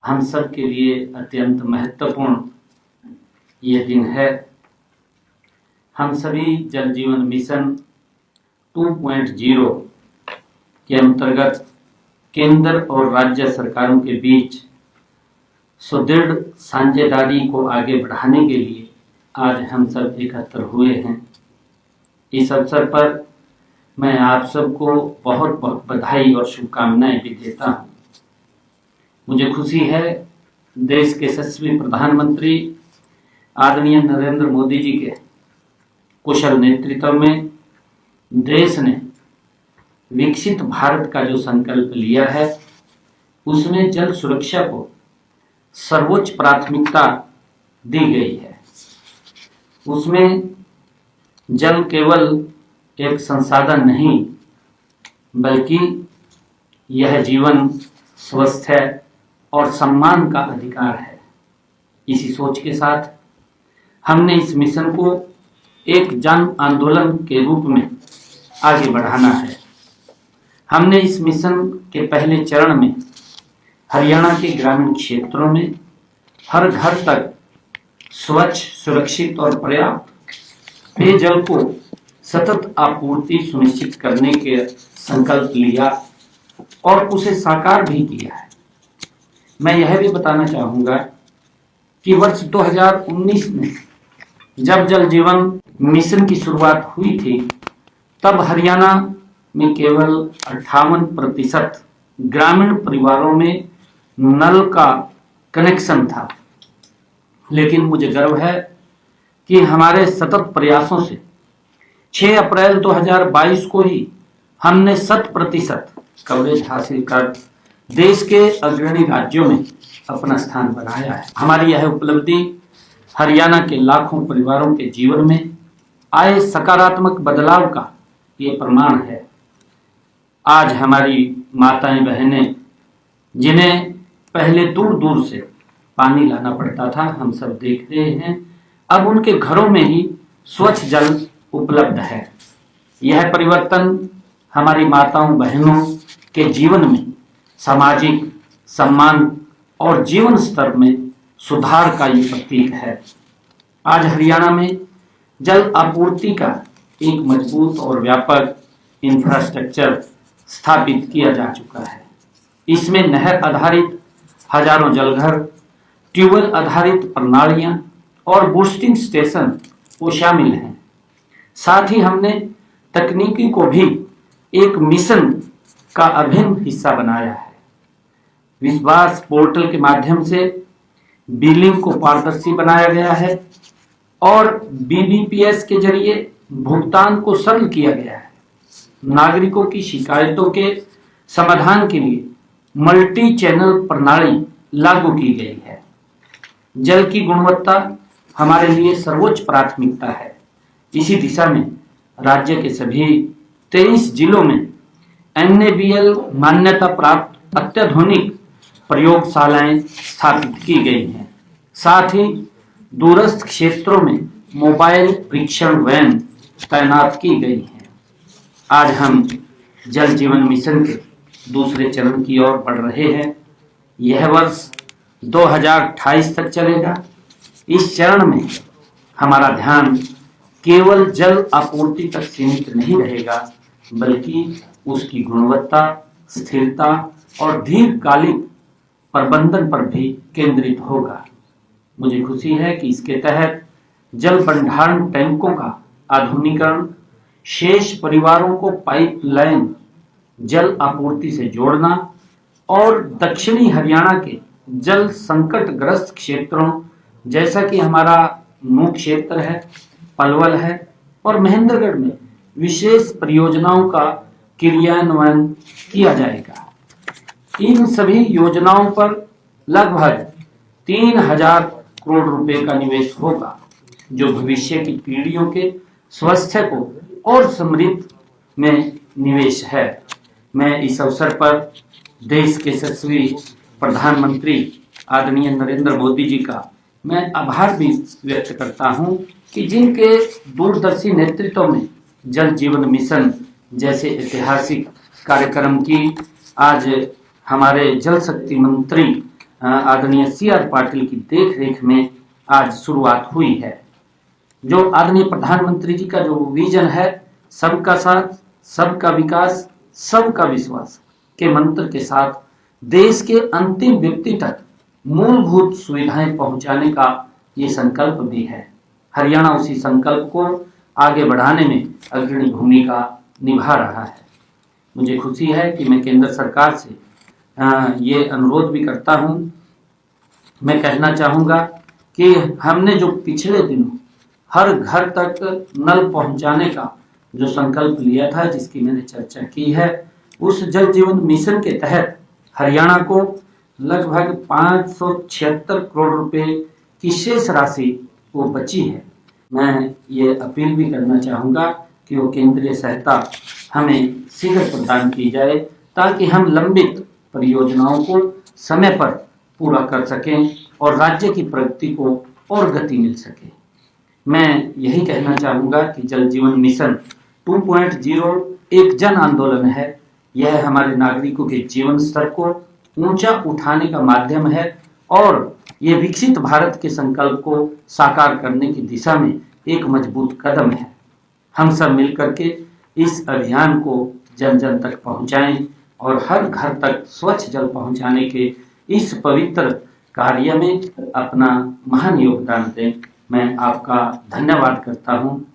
हम सब के लिए अत्यंत महत्वपूर्ण ये दिन है। हम सभी जल जीवन मिशन 2.0 के अंतर्गत केंद्र और राज्य सरकारों के बीच सुदृढ़ साझेदारी को आगे बढ़ाने के लिए आज हम सब एकत्र हुए हैं। इस अवसर पर मैं आप सबको बहुत बहुत बधाई और शुभकामनाएं भी देता हूं। मुझे खुशी है देश के यशस्वी प्रधानमंत्री आदरणीय नरेंद्र मोदी जी के कुशल नेतृत्व में देश ने विकसित भारत का जो संकल्प लिया है उसमें जल सुरक्षा को सर्वोच्च प्राथमिकता दी गई है। उसमें जल केवल एक संसाधन नहीं बल्कि यह जीवन, स्वास्थ्य और सम्मान का अधिकार है। इसी सोच के साथ हमने इस मिशन को एक जन आंदोलन के रूप में आगे बढ़ाना है। हमने इस मिशन के पहले चरण में हरियाणा के ग्रामीण क्षेत्रों में हर घर तक स्वच्छ, सुरक्षित और पर्याप्त पेयजल को सतत आपूर्ति सुनिश्चित करने के संकल्प लिया और उसे साकार भी किया है। मैं यह भी बताना चाहूंगा कि वर्ष 2019 में जब जल जीवन मिशन की शुरुआत हुई थी तब हरियाणा में केवल 58% ग्रामीण परिवारों में नल का कनेक्शन था। लेकिन मुझे गर्व है कि हमारे सतत प्रयासों से 6 अप्रैल 2022 को ही हमने 100% कवरेज हासिल कर देश के अग्रणी राज्यों में अपना स्थान बनाया है। हमारी यह उपलब्धि हरियाणा के लाखों परिवारों के जीवन में आए सकारात्मक बदलाव का ये प्रमाण है। आज हमारी माताएं, बहनें जिन्हें पहले दूर दूर से पानी लाना पड़ता था, हम सब देख रहे हैं अब उनके घरों में ही स्वच्छ जल उपलब्ध है। यह परिवर्तन हमारी माताओं, बहनों के जीवन में सामाजिक सम्मान और जीवन स्तर में सुधार का ये प्रतीक है। आज हरियाणा में जल आपूर्ति का एक मजबूत और व्यापक इंफ्रास्ट्रक्चर स्थापित किया जा चुका है। इसमें नहर आधारित हजारों जलघर, ट्यूबवेल आधारित प्रणालियां और बूस्टिंग स्टेशन वो शामिल हैं। साथ ही हमने तकनीकी को भी एक मिशन का अभिन्न हिस्सा बनाया है। विश्वास पोर्टल के माध्यम से बिलिंग को पारदर्शी बनाया गया है और बीबीपीएस के जरिए भुगतान को सरल किया गया है। नागरिकों की शिकायतों के समाधान के लिए मल्टी चैनल प्रणाली लागू की गई है। जल की गुणवत्ता हमारे लिए सर्वोच्च प्राथमिकता है। इसी दिशा में राज्य के सभी 23 जिलों में NABL मान्यता प्राप्त अत्याधुनिक प्रयोगशालाएं स्थापित की गई हैं। साथ ही दूरस्थ क्षेत्रों में मोबाइल परीक्षण वैन तैनात की गई हैं। आज हम जल जीवन मिशन के दूसरे चरण की ओर बढ़ रहे हैं। यह वर्ष 2028 तक चलेगा। इस चरण में हमारा ध्यान केवल जल आपूर्ति तक सीमित नहीं रहेगा बल्कि उसकी गुणवत्ता, स्थिरता और दीर्घकालिक प्रबंधन पर भी केंद्रित होगा। मुझे खुशी है कि इसके तहत जल भंडारण टैंकों का आधुनिकीकरण, शेष परिवारों को पाइपलाइन जल आपूर्ति से जोड़ना और दक्षिणी हरियाणा के जल संकटग्रस्त क्षेत्रों जैसा कि हमारा नूह क्षेत्र है, पलवल है और महेंद्रगढ़ में विशेष परियोजनाओं का क्रियान्वयन किया जाएगा। इन सभी योजनाओं पर लगभग 3000 करोड़ रुपए का निवेश होगा जो भविष्य की पीढ़ियों के स्वास्थ्य को और समृद्ध में निवेश है। मैं इस अवसर पर देश के यशस्वी प्रधानमंत्री आदरणीय नरेंद्र मोदी जी का मैं आभार भी व्यक्त करता हूं कि जिनके दूरदर्शी नेतृत्व में जल जीवन मिशन जैसे ऐतिहासिक कार्यक्रम की आज हमारे जल शक्ति मंत्री आदरणीय CR पाटिल की देखरेख में आज शुरुआत हुई है। जो आदरणीय प्रधानमंत्री जी का जो विजन है, सबका साथ, सबका विकास, सबका विश्वास के मंत्र के साथ देश के अंतिम व्यक्ति तक मूलभूत सुविधाएं पहुंचाने का ये संकल्प भी है। हरियाणा उसी संकल्प को आगे बढ़ाने में अग्रणी भूमिका निभा रहा है। मुझे खुशी है कि मैं केंद्र सरकार से ये अनुरोध भी करता हूं। मैं कहना चाहूँगा कि हमने जो पिछले दिनों हर घर तक नल पहुंचाने का जो संकल्प लिया था, जिसकी मैंने चर्चा की है, उस जल जीवन मिशन के तहत हरियाणा को लगभग 576 करोड़ रुपए की शेष राशि वो बची है। मैं ये अपील भी करना चाहूँगा कि वो केंद्रीय सहायता हमें शीघ्र प्रदान की जाए, ताकि हम लंबित परियोजनाओं को समय पर पूरा कर सकें और राज्य की प्रगति को और गति मिल सके। मैं यही कहना चाहूँगा कि जल जीवन मिशन 2.0 एक जन आंदोलन है। यह हमारे नागरिकों के जीवन स्तर को ऊंचा उठाने का माध्यम है और ये विकसित भारत के संकल्प को साकार करने की दिशा में एक मजबूत कदम है। हम सब मिलकर के इस अभियान को जन जन तक पहुंचाएं और हर घर तक स्वच्छ जल पहुंचाने के इस पवित्र कार्य में अपना महान योगदान दें। मैं आपका धन्यवाद करता हूं।